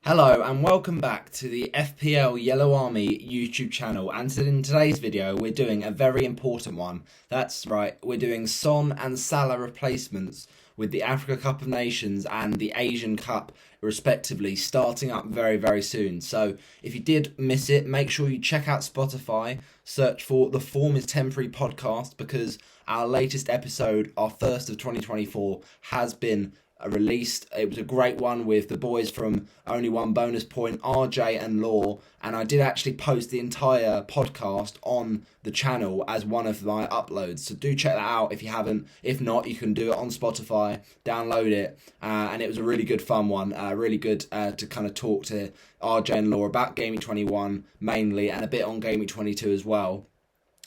Hello and welcome back to the FPL Yellow Army YouTube channel, and in today's video we're doing a very important one. That's right, we're doing Son and Salah replacements with the Africa Cup of Nations and the Asian Cup respectively starting up very soon. So if you did miss it, make sure you check out Spotify, search for The Form is Temporary podcast, because our latest episode, our first of 2024, has been released. It was a great one with the boys from Only One Bonus Point, RJ and Law, and I did actually post the entire podcast on the channel as one of my uploads, so do check that out if you haven't. If not, you can do it on Spotify, download it, and it was a really good fun one, really good to kind of talk to RJ and Law about Gameweek 21 mainly, and a bit on Gameweek 22 as well.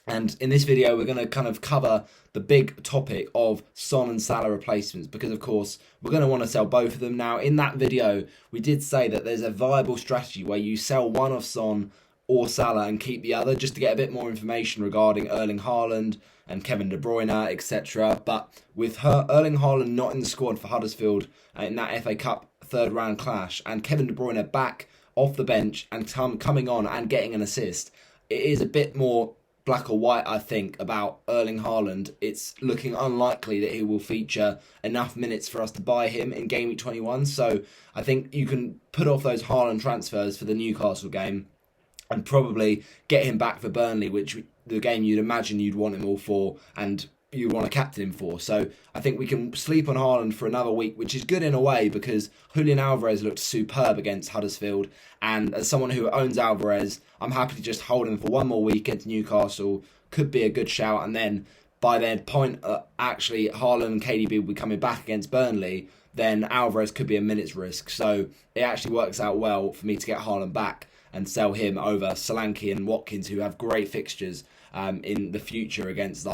And in this video, we're going to kind of cover the big topic of Son and Salah replacements, because of course we're going to want to sell both of them. Now, in that video, we did say that there's a viable strategy where you sell one of Son or Salah and keep the other, just to get a bit more information regarding Erling Haaland and Kevin De Bruyne, etc. But with Erling Haaland not in the squad for Huddersfield in that FA Cup third round clash, and Kevin De Bruyne back off the bench and coming on and getting an assist, it is a bit more black or white, I think, about Erling Haaland. It's looking unlikely that he will feature enough minutes for us to buy him in Game Week 21. So I think you can put off those Haaland transfers for the Newcastle game and probably get him back for Burnley, which the game you'd imagine you'd want him all for and you want to captain him for. So I think we can sleep on Haaland for another week, which is good in a way because Julian Alvarez looked superb against Huddersfield, and as someone who owns Alvarez, I'm happy to just hold him for one more week against Newcastle. Could be a good shout, and then by the point actually Haaland and KDB will be coming back against Burnley, then Alvarez could be a minute's risk. So it actually works out well for me to get Haaland back and sell him over Solanke and Watkins, who have great fixtures in the future against,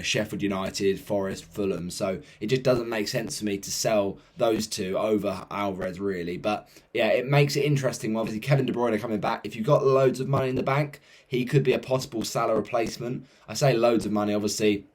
Sheffield United, Forest, Fulham. So it just doesn't make sense to me to sell those two over Alvarez, really. But yeah, it makes it interesting. Obviously, Kevin De Bruyne coming back. If you've got loads of money in the bank, he could be a possible Salah replacement. I say loads of money, obviously.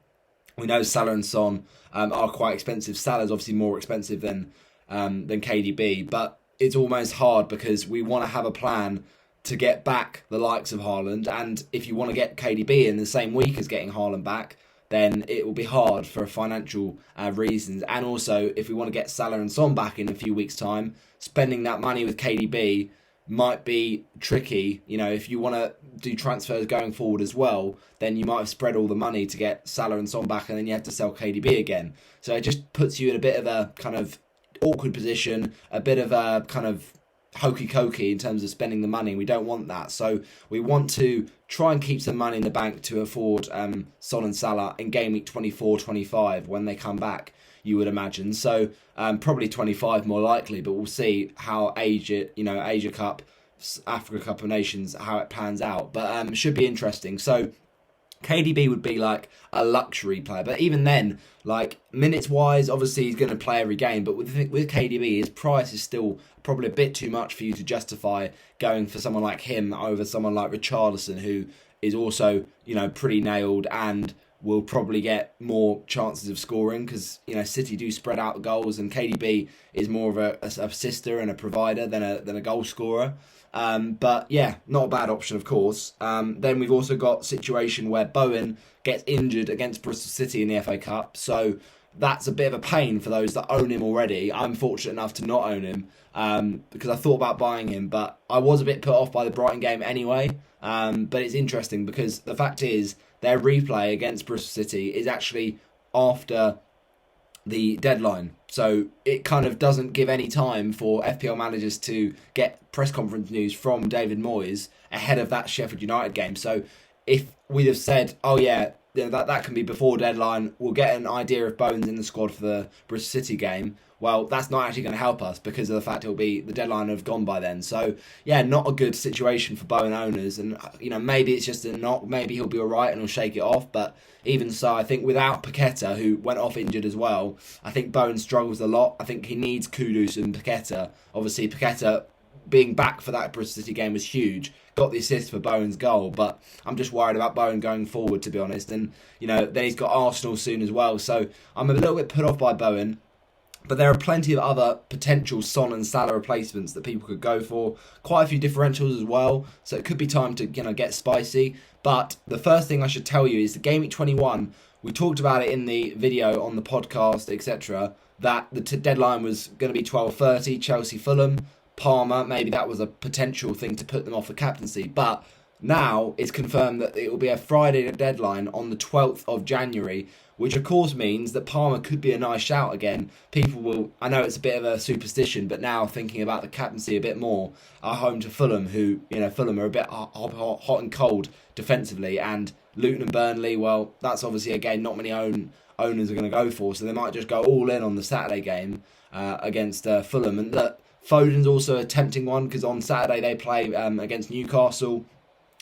We know Salah and Son are quite expensive. Salah's obviously more expensive than KDB, but it's almost hard because we want to have a plan to get back the likes of Haaland, and if you want to get KDB in the same week as getting Haaland back, then it will be hard for financial reasons. And also, if we want to get Salah and Son back in a few weeks' time, spending that money with KDB might be tricky. You know, if you want to do transfers going forward as well, then you might have spread all the money to get Salah and Son back, and then you have to sell KDB again. So it just puts you in a bit of a kind of awkward position, a bit of a kind of hokey-cokey in terms of spending the money. We don't want that. So we want to try and keep some money in the bank to afford Son and Salah in Game Week 24-25 when they come back, you would imagine. So probably 25 more likely, but we'll see how Asia Cup, Africa Cup of Nations, how it pans out. But should be interesting. So KDB would be like a luxury player, but even then, like minutes wise, obviously he's going to play every game, but with KDB, his price is still probably a bit too much for you to justify going for someone like him over someone like Richarlison, who is also, pretty nailed and will probably get more chances of scoring because, City do spread out goals, and KDB is more of a assister and a provider than a goal scorer. But yeah, not a bad option, of course. Then we've also got a situation where Bowen gets injured against Bristol City in the FA Cup, so that's a bit of a pain for those that own him already. I'm fortunate enough to not own him because I thought about buying him, but I was a bit put off by the Brighton game anyway. But it's interesting because the fact is their replay against Bristol City is actually after the deadline, so it kind of doesn't give any time for FPL managers to get press conference news from David Moyes ahead of that Sheffield United game. So if we'd have said, oh yeah, that can be before deadline, we'll get an idea if Bowen's in the squad for the Bristol City game, well, that's not actually going to help us because of the fact the deadline will have gone by then. So yeah, not a good situation for Bowen owners, and maybe it's just a knock, maybe he'll be alright and he'll shake it off, but even so, I think without Paqueta, who went off injured as well, I think Bowen struggles a lot. I think he needs Kudus and Paqueta. Obviously Paqueta being back for that Bristol City game was huge, got the assist for Bowen's goal, but I'm just worried about Bowen going forward, to be honest. And then he's got Arsenal soon as well, so I'm a little bit put off by Bowen. But there are plenty of other potential Son and Salah replacements that people could go for. Quite a few differentials as well, so it could be time to get spicy. But the first thing I should tell you is the Gameweek 21. We talked about it in the video on the podcast, etc. That the deadline was going to be 12:30. Chelsea, Fulham, Parma. Maybe that was a potential thing to put them off the captaincy, but now it's confirmed that it will be a Friday deadline on the 12th of January, which of course means that Parma could be a nice shout again. People will, I know it's a bit of a superstition, but now thinking about the captaincy a bit more, are home to Fulham, who, Fulham are a bit hot and cold defensively, and Luton and Burnley, well, that's obviously, again, not many owners are going to go for, so they might just go all in on the Saturday game against Fulham. And look, Foden's also a tempting one, because on Saturday they play against Newcastle.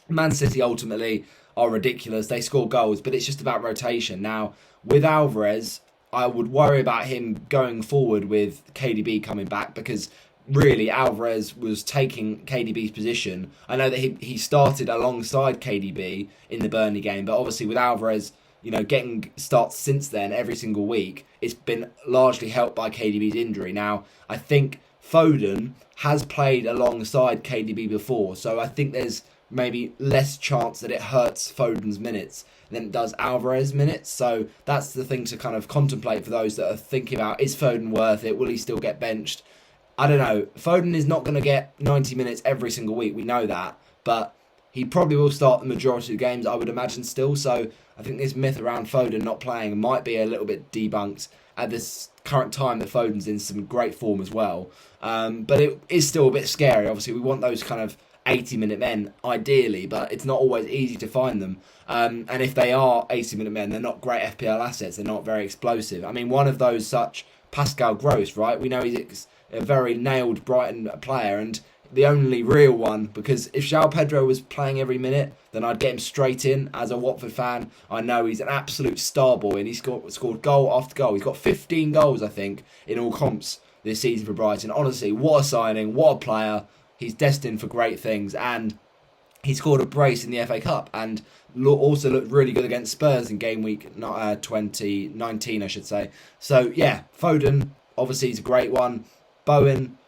Man City ultimately are ridiculous. They score goals, but it's just about rotation. Now, with Alvarez, I would worry about him going forward with KDB coming back, because really Alvarez was taking KDB's position. I know that he started alongside KDB in the Burnley game, but obviously with Alvarez, getting starts since then every single week, it's been largely helped by KDB's injury. Now, I think Foden has played alongside KDB before, so I think there's maybe less chance that it hurts Foden's minutes than it does Alvarez's minutes. So that's the thing to kind of contemplate for those that are thinking about, is Foden worth it? Will he still get benched? I don't know. Foden is not going to get 90 minutes every single week. We know that. But he probably will start the majority of the games, I would imagine, still. So I think this myth around Foden not playing might be a little bit debunked at this current time that Foden's in some great form as well. But it is still a bit scary. Obviously, we want those kind of 80-minute men, ideally, but it's not always easy to find them. And if they are 80-minute men, they're not great FPL assets. They're not very explosive. I mean, one of those such, Pascal Gross, right? We know he's a very nailed Brighton player, and the only real one, because if João Pedro was playing every minute, then I'd get him straight in as a Watford fan. I know he's an absolute star boy, and he's scored goal after goal. He's got 15 goals, I think, in all comps this season for Brighton. Honestly, what a signing, what a player. He's destined for great things, and he scored a brace in the FA Cup, and also looked really good against Spurs in game week 2019, I should say. So, yeah, Foden, obviously, is a great one. Bowen,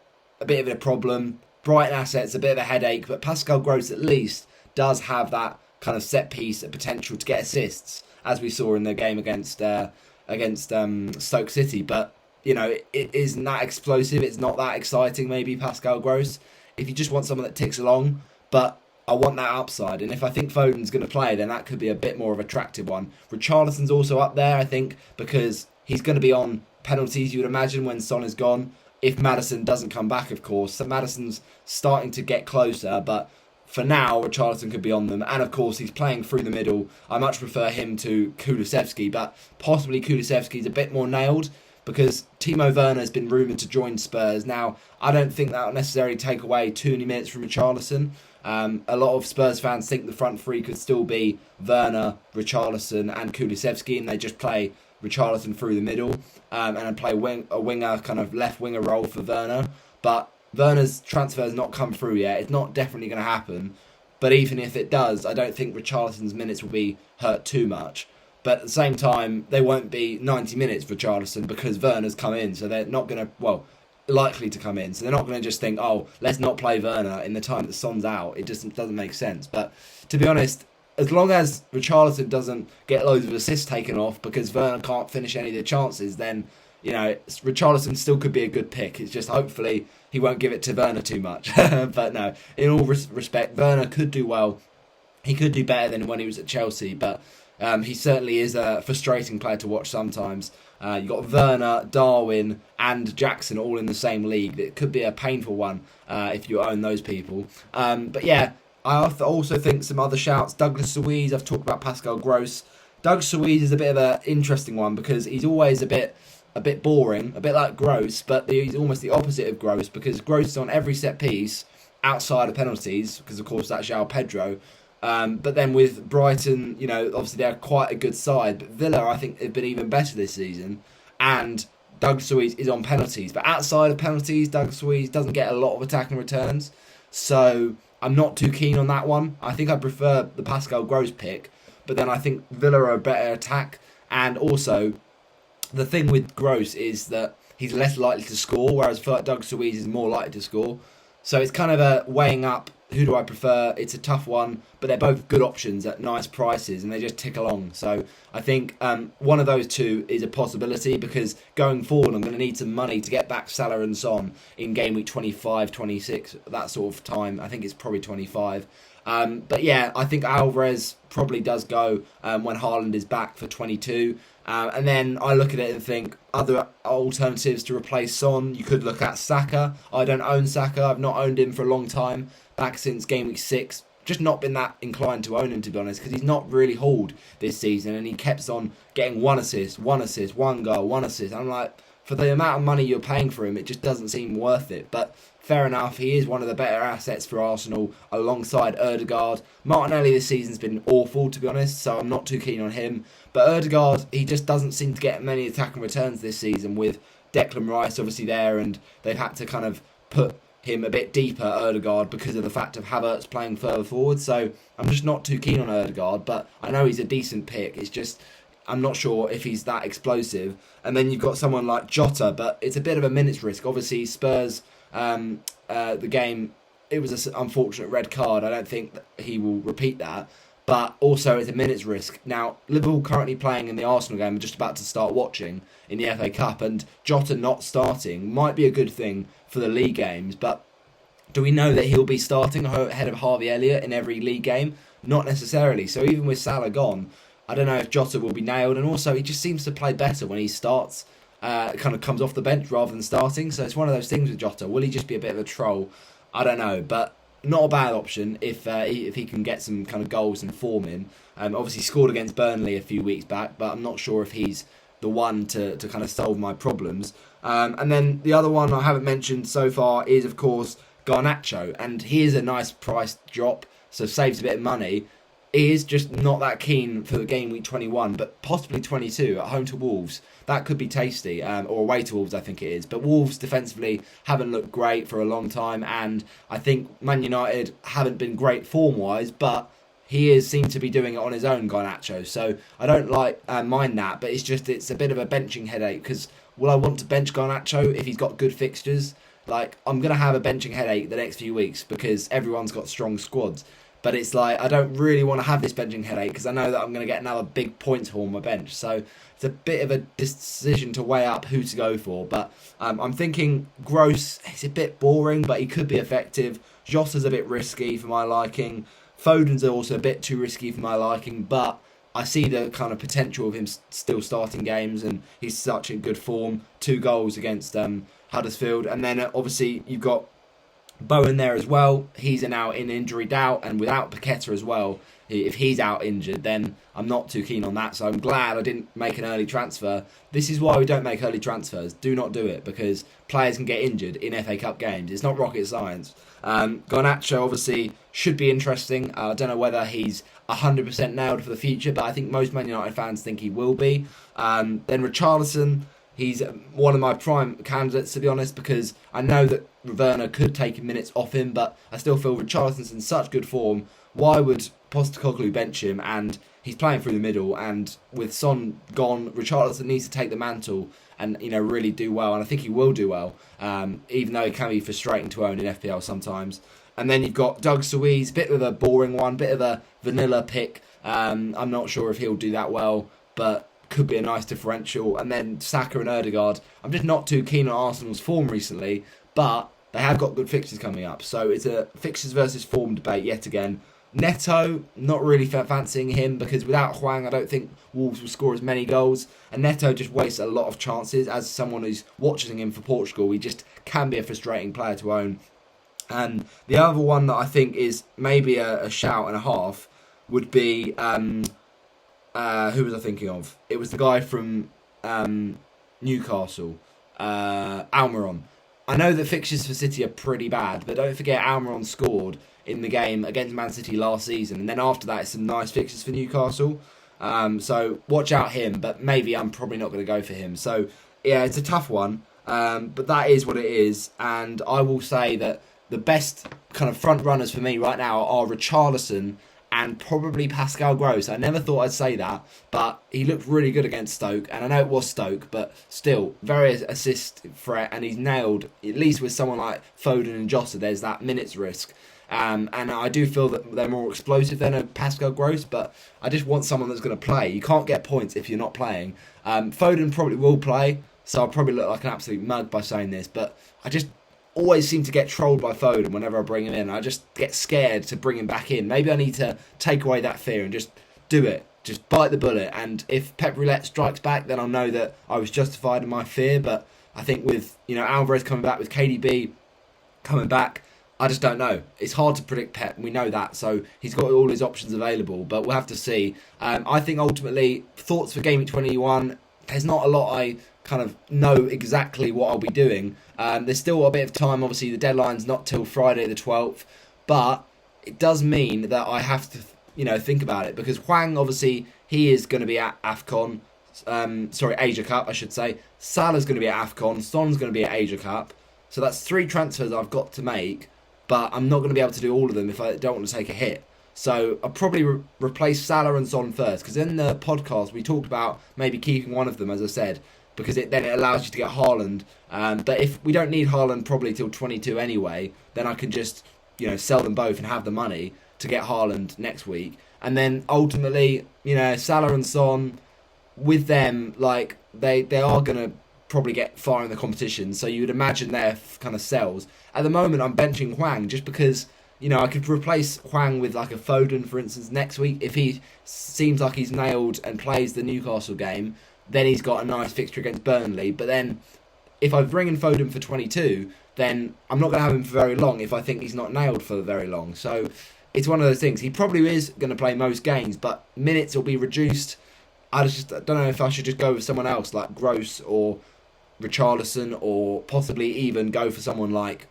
a bit of a problem. Brighton assets, a bit of a headache, but Pascal Gross at least does have that kind of set piece potential to get assists, as we saw in the game against Stoke City. But, it isn't that explosive. It's not that exciting, maybe, Pascal Gross. If you just want someone that ticks along, but I want that upside. And if I think Foden's going to play, then that could be a bit more of an attractive one. Richarlison's also up there, I think, because he's going to be on penalties, you would imagine, when Son is gone. If Maddison doesn't come back, of course. So Maddison's starting to get closer, but for now, Richarlison could be on them. And of course, he's playing through the middle. I much prefer him to Kulusevski, but possibly Kulusevski's a bit more nailed, because Timo Werner has been rumoured to join Spurs. Now, I don't think that will necessarily take away too many minutes from Richarlison. A lot of Spurs fans think the front three could still be Werner, Richarlison and Kulusevski, and they just play Richarlison through the middle and play a winger, kind of left winger role for Werner. But Werner's transfer has not come through yet. It's not definitely going to happen. But even if it does, I don't think Richarlison's minutes will be hurt too much. But at the same time, they won't be 90 minutes for Richarlison because Werner's come in. So they're not going to, likely to come in. So they're not going to just think, let's not play Werner in the time that Son's out. It just doesn't make sense. But to be honest, as long as Richarlison doesn't get loads of assists taken off because Werner can't finish any of the chances, then, Richarlison still could be a good pick. It's just hopefully he won't give it to Werner too much. But no, in all respect, Werner could do well. He could do better than when he was at Chelsea, but he certainly is a frustrating player to watch sometimes. You've got Werner, Darwin and Jackson all in the same league. It could be a painful one if you own those people. But yeah, I also think some other shouts. Douglas Luiz, I've talked about Pascal Gross. Douglas Luiz is a bit of an interesting one because he's always a bit boring, a bit like Gross, but he's almost the opposite of Gross because Gross is on every set piece outside of penalties because, of course, that's João Pedro. But then with Brighton, obviously they're quite a good side. But Villa, I think, have been even better this season. And Douglas Luiz is on penalties. But outside of penalties, Douglas Luiz doesn't get a lot of attacking returns. So I'm not too keen on that one. I think I prefer the Pascal Gross pick. But then I think Villa are a better attack. And also, the thing with Gross is that he's less likely to score, whereas I feel like Doug Luiz is more likely to score. So it's kind of a weighing up, who do I prefer? It's a tough one, but they're both good options at nice prices, and they just tick along. So I think one of those two is a possibility, because going forward I'm going to need some money to get back Salah and Son in game week 25, 26, that sort of time. I think it's probably 25. But yeah, I think Alvarez probably does go when Haaland is back for 22. And then I look at it and think other alternatives to replace Son. You could look at Saka. I don't own Saka. I've not owned him for a long time, back since game week 6. Just not been that inclined to own him, to be honest, because he's not really hauled this season, and he kept on getting one assist, one goal, one assist. I'm like, for the amount of money you're paying for him, it just doesn't seem worth it. But fair enough, he is one of the better assets for Arsenal alongside Ødegaard. Martinelli this season's been awful, to be honest, so I'm not too keen on him. But Ødegaard, he just doesn't seem to get many attacking returns this season, with Declan Rice obviously there, and they've had to kind of put him a bit deeper, Ødegaard, because of the fact of Havertz playing further forward. So I'm just not too keen on Ødegaard, but I know he's a decent pick. It's just, I'm not sure if he's that explosive. And then you've got someone like Jota, but it's a bit of a minutes risk. Obviously, Spurs, the game, it was an unfortunate red card. I don't think that he will repeat that. But also it's a minutes risk. Now, Liverpool currently playing in the Arsenal game, are just about to start watching in the FA Cup, and Jota not starting might be a good thing for the league games, but do we know that he'll be starting ahead of Harvey Elliott in every league game? Not necessarily. So even with Salah gone, I don't know if Jota will be nailed, and also he just seems to play better when he starts, kind of comes off the bench rather than starting. So it's one of those things with Jota. Will he just be a bit of a troll? I don't know, but not a bad option if he can get some kind of goals and form in. Obviously scored against Burnley a few weeks back, but I'm not sure if he's the one to kind of solve my problems. And then the other one I haven't mentioned so far is, of course, Garnacho, and he is a nice price drop, so saves a bit of money. He is just not that keen for the game week 21, but possibly 22 at home to Wolves. That could be tasty, or away to Wolves, I think it is. But Wolves defensively haven't looked great for a long time, and I think Man United haven't been great form-wise, but he seemed to be doing it on his own, Garnacho. So I don't mind that, but it's a bit of a benching headache, because will I want to bench Garnacho if he's got good fixtures? Like, I'm going to have a benching headache the next few weeks because everyone's got strong squads. But it's like, I don't really want to have this benching headache because I know that I'm going to get another big points haul on my bench. So it's a bit of a decision to weigh up who to go for. But I'm thinking Gross, it's a bit boring, but he could be effective. Jota's a bit risky for my liking. Foden's also a bit too risky for my liking, but I see the kind of potential of him still starting games, and he's such in good form. 2 goals against Huddersfield. And then obviously you've got Bowen there as well. He's now in injury doubt, and without Paqueta as well, if he's out injured, then I'm not too keen on that. So I'm glad I didn't make an early transfer. This is why we don't make early transfers. Do not do it, because players can get injured in FA Cup games. It's not rocket science. Garnacho obviously should be interesting. I don't know whether he's 100% nailed for the future, but I think most Man United fans think he will be. Then Richarlison, he's one of my prime candidates, to be honest, because I know that Werner could take minutes off him, but I still feel Richarlison's in such good form. Why would Postecoglou bench him? And he's playing through the middle, and with Son gone, Richarlison needs to take the mantle and really do well, and I think he will do well, even though it can be frustrating to own in FPL sometimes. And then you've got Doug Luiz, bit of a boring one, bit of a vanilla pick. I'm not sure if he'll do that well, but could be a nice differential. And then Saka and Ødegaard. I'm just not too keen on Arsenal's form recently, but they have got good fixtures coming up. So it's a fixtures versus form debate yet again. Neto, not really fancying him, because without Hwang, I don't think Wolves will score as many goals. And Neto just wastes a lot of chances. As someone who's watching him for Portugal, he just can be a frustrating player to own. And the other one that I think is maybe a shout and a half would be, who was I thinking of? It was the guy from Newcastle, Almiron. I know the fixtures for City are pretty bad, but don't forget Almiron scored in the game against Man City last season, and then after that it's some nice fixtures for Newcastle. So watch out him, but maybe I'm probably not going to go for him. So yeah, it's a tough one, but that is what it is. And I will say that the best kind of front runners for me right now are Richarlison and probably Pascal Gross. I never thought I'd say that, but he looked really good against Stoke, and I know it was Stoke, but still, very assist threat, and he's nailed, at least with someone like Foden and Jota, there's that minutes risk. And I do feel that they're more explosive than a Pascal Gross, but I just want someone that's going to play. You can't get points if you're not playing. Foden probably will play, so I'll probably look like an absolute mug by saying this, but I just always seem to get trolled by Foden whenever I bring him in. I just get scared to bring him back in. Maybe I need to take away that fear and just do it. Just bite the bullet. And if Pep Roulette strikes back, then I'll know that I was justified in my fear. But I think with, Alvarez coming back, with KDB coming back, I just don't know. It's hard to predict Pep. We know that. So he's got all his options available. But we'll have to see. I think ultimately, thoughts for Gameweek 21, there's not a lot I kind of know exactly what I'll be doing. There's still a bit of time. Obviously, the deadline's not till Friday the 12th, but it does mean that I have to, think about it, because Hwang, obviously, he is going to be at AFCON. Asia Cup, I should say. Salah's going to be at AFCON. Son's going to be at Asia Cup. So that's 3 transfers I've got to make, but I'm not going to be able to do all of them if I don't want to take a hit. So I'll probably replace Salah and Son first, because in the podcast we talked about maybe keeping one of them, as I said, because then it allows you to get Haaland. But if we don't need Haaland probably till 22 anyway, then I can just sell them both and have the money to get Haaland next week. And then ultimately, Salah and Son, with them, like they are gonna probably get far in the competition. So you would imagine they're kind of sells. At the moment, I'm benching Hwang just because I could replace Hwang with like a Foden, for instance, next week if he seems like he's nailed and plays the Newcastle game. Then he's got a nice fixture against Burnley. But then, if I bring in Foden for 22, then I'm not going to have him for very long if I think he's not nailed for very long. So it's one of those things. He probably is going to play most games, but minutes will be reduced. I just don't know if I should just go with someone else like Gross or Richarlison, or possibly even go for someone like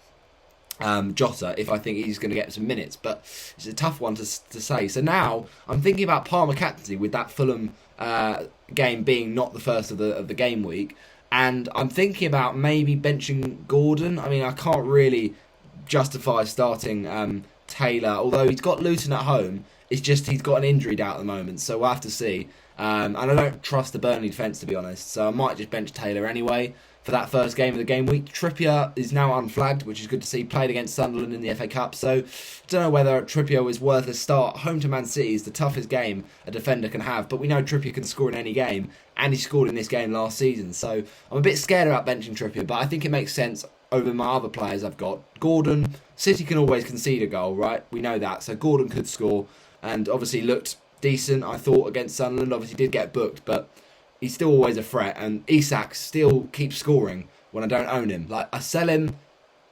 Jota if I think he's going to get some minutes. But it's a tough one to say. So now I'm thinking about Palmer captaincy with that Fulham game being not the first of the game week, and I'm thinking about maybe benching Gordon. I mean, I can't really justify starting Taylor, although he's got Luton at home. It's just he's got an injury doubt at the moment, so we'll have to see. And I don't trust the Burnley defence, to be honest, so I might just bench Taylor anyway for that first game of the game week. Trippier is now unflagged, which is good to see. Played against Sunderland in the FA Cup, so don't know whether Trippier is worth a start. Home to Man City is the toughest game a defender can have, but we know Trippier can score in any game, and he scored in this game last season, so I'm a bit scared about benching Trippier, but I think it makes sense over my other players I've got. Gordon, City can always concede a goal, right? We know that, so Gordon could score, and obviously looked decent, I thought, against Sunderland. Obviously did get booked, but he's still always a threat, and Isak still keeps scoring when I don't own him. Like, I sell him,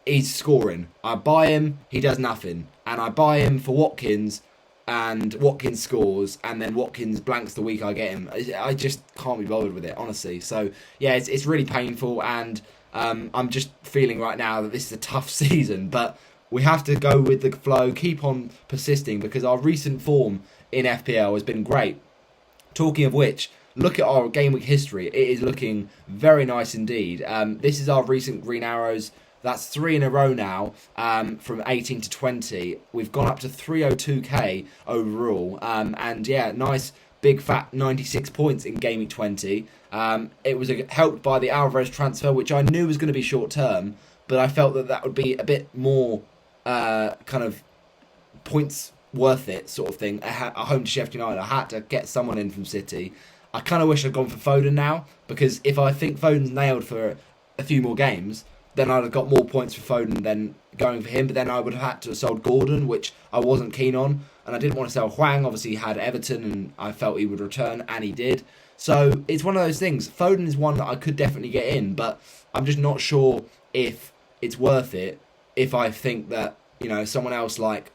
he's scoring. I buy him, he does nothing. And I buy him for Watkins, and Watkins scores, and then Watkins blanks the week I get him. I just can't be bothered with it, honestly. So, yeah, it's really painful, and I'm just feeling right now that this is a tough season, but we have to go with the flow, keep on persisting, because our recent form in FPL has been great. Talking of which, look at our game week history. It is looking very nice indeed. This is our recent green arrows. That's 3 in a row now, from 18 to 20. We've gone up to 302k overall. And yeah, nice big fat 96 points in game week 20. It was helped by the Alvarez transfer, which I knew was going to be short term, but I felt that would be a bit more kind of points worth it sort of thing. At home to Sheffield United, I had to get someone in from City. I kind of wish I'd gone for Foden now, because if I think Foden's nailed for a few more games, then I'd have got more points for Foden than going for him. But then I would have had to have sold Gordon, which I wasn't keen on, and I didn't want to sell Hwang. Obviously he had Everton, and I felt he would return, and he did. So it's one of those things. Foden is one that I could definitely get in, but I'm just not sure if it's worth it if I think that someone else like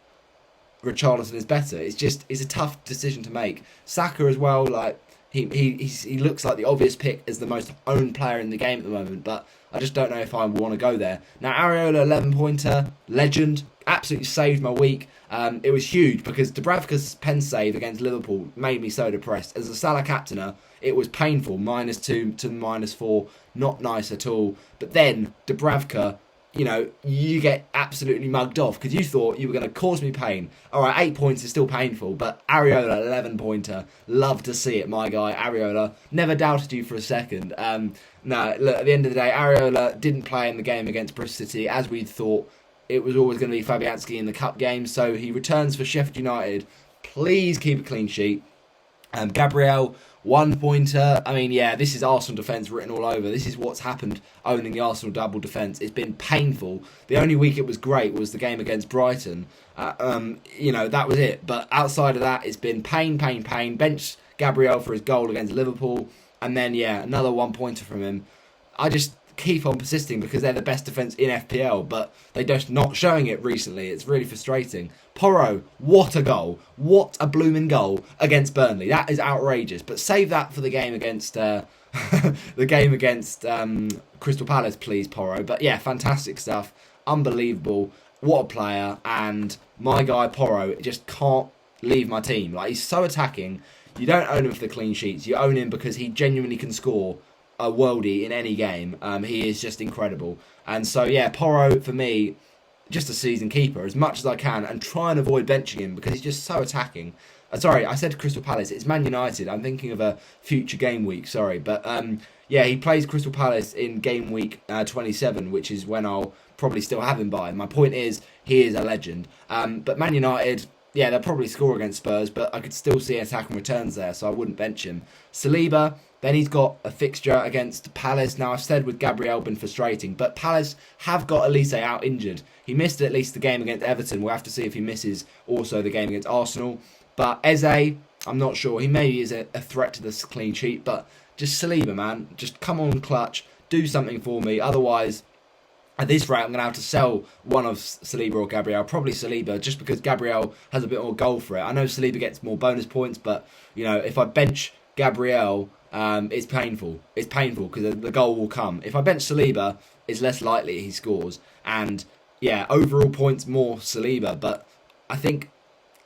Richarlison is better. It's a tough decision to make. Saka as well, like he looks like the obvious pick as the most owned player in the game at the moment, but I just don't know if I want to go there. Now Areola 11-pointer, legend, absolutely saved my week. It was huge because Dubravka's pen save against Liverpool made me so depressed. As a Salah captainer, it was painful, -2 to -4, not nice at all. But then Dubravka you get absolutely mugged off because you thought you were going to cause me pain. All right, 8 points is still painful, but Areola, 11-pointer. Love to see it, my guy, Areola. Never doubted you for a second. No, look, at the end of the day, Areola didn't play in the game against Bristol City as we thought. It was always going to be Fabianski in the cup game, so he returns for Sheffield United. Please keep a clean sheet. Gabriel, 1-pointer. I mean, yeah, this is Arsenal defence written all over. This is what's happened owning the Arsenal double defence. It's been painful. The only week it was great was the game against Brighton. That was it. But outside of that, it's been pain. Bench Gabriel for his goal against Liverpool. And then, yeah, another 1-pointer from him. I just keep on persisting because they're the best defence in FPL, but they're just not showing it recently. It's really frustrating. Porro, what a goal. What a blooming goal against Burnley. That is outrageous. But save that for the game against Crystal Palace, please, Porro. But yeah, fantastic stuff. Unbelievable. What a player. And my guy Porro just can't leave my team. Like, he's so attacking. You don't own him for the clean sheets. You own him because he genuinely can score a worldie in any game. He is just incredible. And so, yeah, Porro, for me, just a season keeper as much as I can and try and avoid benching him because he's just so attacking. Sorry, I said Crystal Palace. It's Man United. I'm thinking of a future game week, sorry. But, yeah, he plays Crystal Palace in game week 27, which is when I'll probably still have him by. My point is, he is a legend. But Man United, yeah, they'll probably score against Spurs, but I could still see attack and returns there, so I wouldn't bench him. Saliba, then he's got a fixture against Palace. Now, I've said with Gabriel, been frustrating, but Palace have got Elise out injured. He missed at least the game against Everton. We'll have to see if he misses also the game against Arsenal. But Eze, I'm not sure. He maybe is a threat to this clean sheet, but just Saliba, man. Just come on, clutch. Do something for me. Otherwise, at this rate, I'm going to have to sell one of Saliba or Gabriel. Probably Saliba, just because Gabriel has a bit more goal for it. I know Saliba gets more bonus points, but, if I bench Gabriel, it's painful. It's painful because the goal will come. If I bench Saliba, it's less likely he scores. And, yeah, overall points more Saliba. But I think,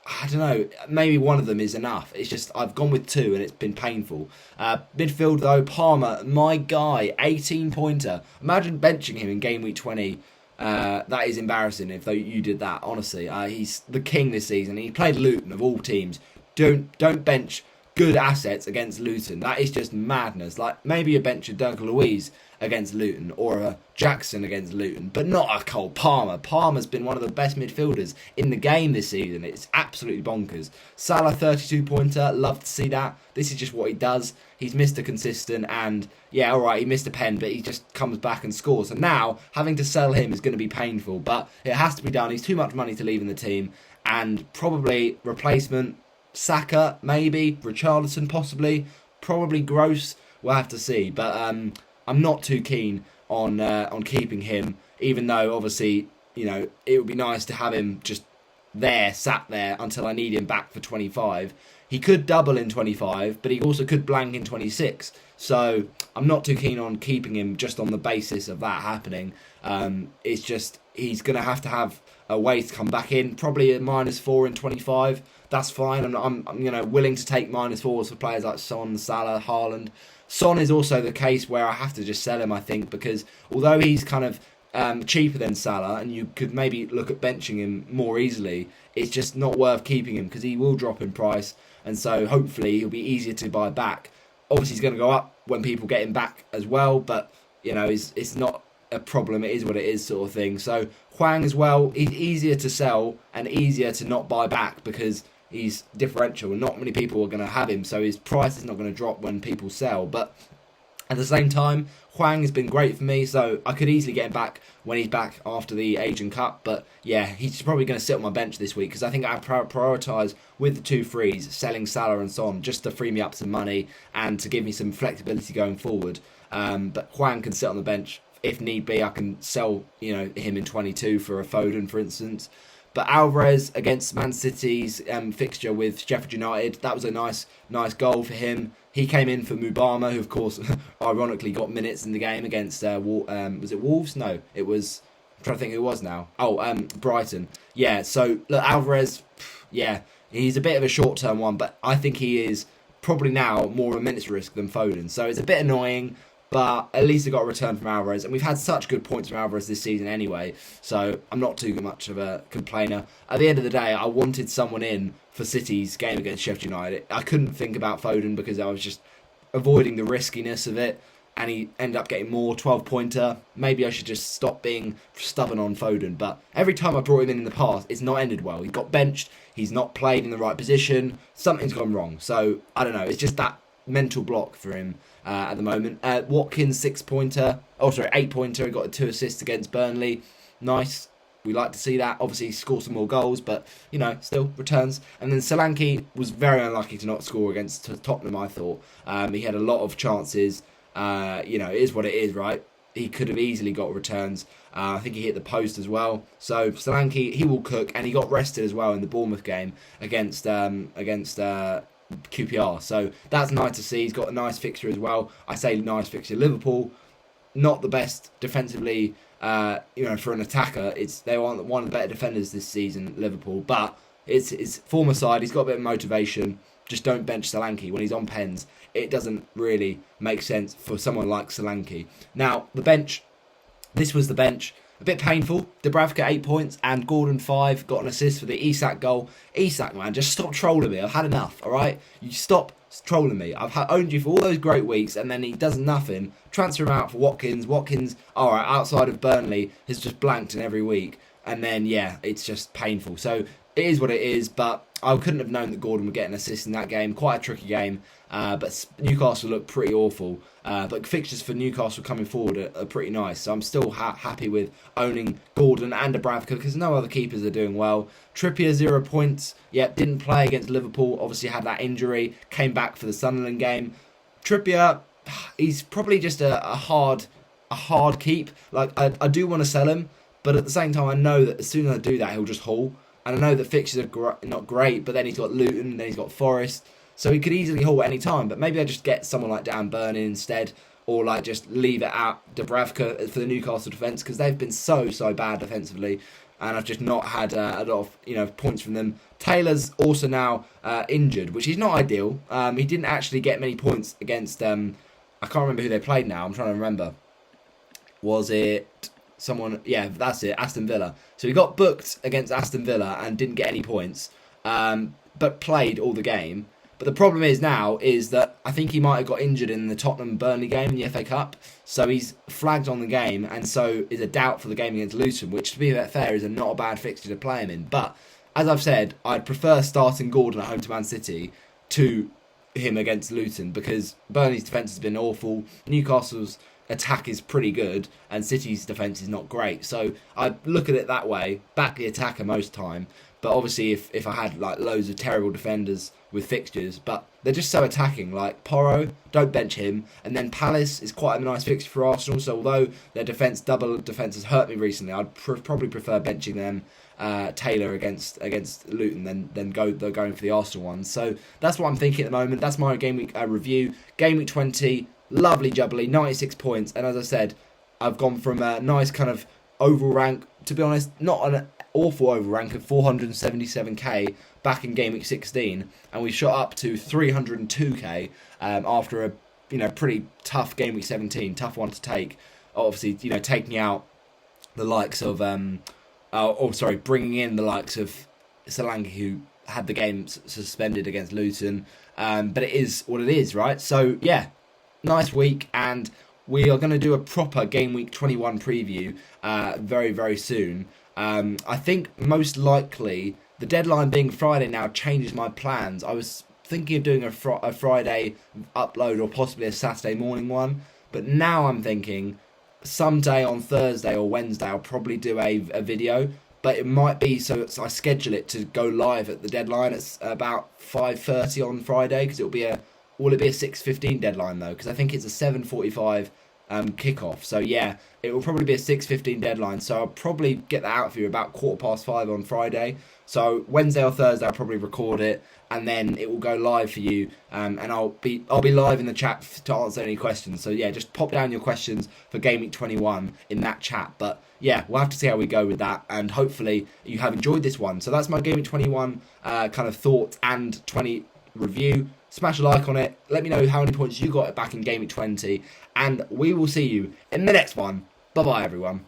I don't know, maybe one of them is enough. It's just, I've gone with two and it's been painful. Midfield, though, Palmer, my guy, 18-pointer. Imagine benching him in game week 20. That is embarrassing if you did that, honestly. He's the king this season. He played Luton, of all teams. Don't bench good assets against Luton. That is just madness. Like, maybe a bench of Duncan Luiz against Luton or a Jackson against Luton, but not a Cole Palmer. Palmer's been one of the best midfielders in the game this season. It's absolutely bonkers. Salah, 32-pointer. Love to see that. This is just what he does. He's Mr. Consistent, and yeah, alright, he missed a pen, but he just comes back and scores. And now, having to sell him is going to be painful, but it has to be done. He's too much money to leave in the team, and probably replacement Saka, maybe. Richarlison, possibly. Probably Gross. We'll have to see. But I'm not too keen on keeping him, even though, obviously, it would be nice to have him just there, sat there, until I need him back for 25. He could double in 25, but he also could blank in 26. So I'm not too keen on keeping him just on the basis of that happening. It's just, he's going to have a way to come back in, probably a -4 in 25. That's fine. I'm willing to take -4s for players like Son, Salah, Haaland. Son is also the case where I have to just sell him, I think, because although he's kind of cheaper than Salah, and you could maybe look at benching him more easily, it's just not worth keeping him because he will drop in price, and so hopefully he'll be easier to buy back. Obviously, he's going to go up when people get him back as well, but it's not a problem. It is what it is, sort of thing. So Hwang as well, he's easier to sell and easier to not buy back because he's differential and not many people are going to have him, so his price is not going to drop when people sell. But at the same time, Hwang has been great for me, so I could easily get him back when he's back after the Asian Cup. But yeah, he's probably going to sit on my bench this week because I think I prioritise with the two frees, selling Salah and Son, just to free me up some money and to give me some flexibility going forward. But Hwang can sit on the bench if need be. I can sell him in 22 for a Foden, for instance. But Alvarez against Man City's fixture with Sheffield United, that was a nice goal for him. He came in for Mubama, who of course ironically got minutes in the game against was it Wolves? No, it was. I'm trying to think who it was now. Brighton. Yeah. So look, Alvarez, yeah, he's a bit of a short-term one, but I think he is probably now more of a minutes risk than Foden. So it's a bit annoying, but at least they got a return from Alvarez, and we've had such good points from Alvarez this season anyway, so I'm not too much of a complainer. At the end of the day, I wanted someone in for City's game against Sheffield United. I couldn't think about Foden because I was just avoiding the riskiness of it, and he ended up getting more 12-pointer. Maybe I should just stop being stubborn on Foden, but every time I brought him in the past, it's not ended well. He got benched, he's not played in the right position, something's gone wrong. So, I don't know, it's just that mental block for him at the moment. Watkins, 8-pointer, he got 2 assists against Burnley. Nice. We like to see that. Obviously, he scored some more goals, but, still returns. And then Solanke was very unlucky to not score against Tottenham, I thought. He had a lot of chances. It is what it is, right? He could have easily got returns. I think he hit the post as well. So Solanke, he will cook, and he got rested as well in the Bournemouth game against QPR. So that's nice to see. He's got a nice fixture as well. I say nice fixture. Liverpool, not the best defensively. For an attacker, they are one of the better defenders this season, Liverpool. But it's his former side. He's got a bit of motivation. Just don't bench Solanke when he's on pens. It doesn't really make sense for someone like Solanke. Now, the bench. This was the bench. A bit painful. Dubravka 8 points and Gordon 5. Got an assist for the Isak goal. Isak, man, just stop trolling me. I've had enough, alright? You stop trolling me. I've owned you for all those great weeks and then he does nothing. Transfer him out for Watkins. Watkins, alright, outside of Burnley, has just blanked in every week. And then, it's just painful. So, it is what it is, but I couldn't have known that Gordon would get an assist in that game. Quite a tricky game, but Newcastle looked pretty awful. But fixtures for Newcastle coming forward are pretty nice. So I'm still happy with owning Gordon and Dubravka because no other keepers are doing well. Trippier, 0 points. Yep, didn't play against Liverpool. Obviously had that injury. Came back for the Sunderland game. Trippier, he's probably just a hard keep. Like, I do want to sell him, but at the same time I know that as soon as I do that, he'll just haul. And I know that fixtures are not great, but then he's got Luton, then he's got Forest. So he could easily haul at any time. But maybe I just get someone like Dan Burn in instead. Or just leave it at Dubravka for the Newcastle defence. Because they've been so bad defensively. And I've just not had a lot of points from them. Taylor's also now injured, which is not ideal. He didn't actually get many points against... I can't remember who they played now. I'm trying to remember. Was it... someone, that's it, Aston Villa. So he got booked against Aston Villa and didn't get any points, but played all the game. But the problem is now is that I think he might have got injured in the Tottenham-Burnley game in the FA Cup, so he's flagged on the game, and so is a doubt for the game against Luton, which, to be fair, is not a bad fixture to play him in. But, as I've said, I'd prefer starting Gordon at home to Man City to him against Luton, because Burnley's defence has been awful, Newcastle's attack is pretty good and City's defence is not great, so I look at it that way, back the attacker most time. But obviously if I had loads of terrible defenders with fixtures, but they're just so attacking, like Porro, don't bench him. And then Palace is quite a nice fixture for Arsenal, so although their double defence has hurt me recently, I'd probably prefer benching them Taylor against Luton than going for the Arsenal one. So that's what I'm thinking at the moment. That's my game week review. Game week 20, lovely jubbly, 96 points, and as I said, I've gone from a nice kind of overall rank, to be honest, not an awful overall rank of 477k back in Game Week 16, and we shot up to 302k after a pretty tough Game Week 17, tough one to take. Obviously, taking out the likes of bringing in the likes of Solanke, who had the game suspended against Luton, but it is what it is, right? So yeah, nice week, and we are going to do a proper Game Week 21 preview very, very soon. I think most likely the deadline being Friday now changes my plans. I was thinking of doing a Friday upload or possibly a Saturday morning one, but now I'm thinking someday on Thursday or Wednesday I'll probably do a video, but it might be so I schedule it to go live at the deadline. It's about 5:30 on Friday, because will it be a 6:15 deadline though? Because I think it's a 7:45 kickoff. So yeah, it will probably be a 6:15 deadline. So I'll probably get that out for you about 5:15 on Friday. So Wednesday or Thursday I'll probably record it, and then it will go live for you. And I'll be live in the chat to answer any questions. So yeah, just pop down your questions for Game Week 21 in that chat. But yeah, we'll have to see how we go with that, and hopefully you have enjoyed this one. So that's my Game Week 21 kind of thoughts and review, smash a like on it, let me know how many points you got back in Gameweek 20, and we will see you in the next one. Bye bye everyone.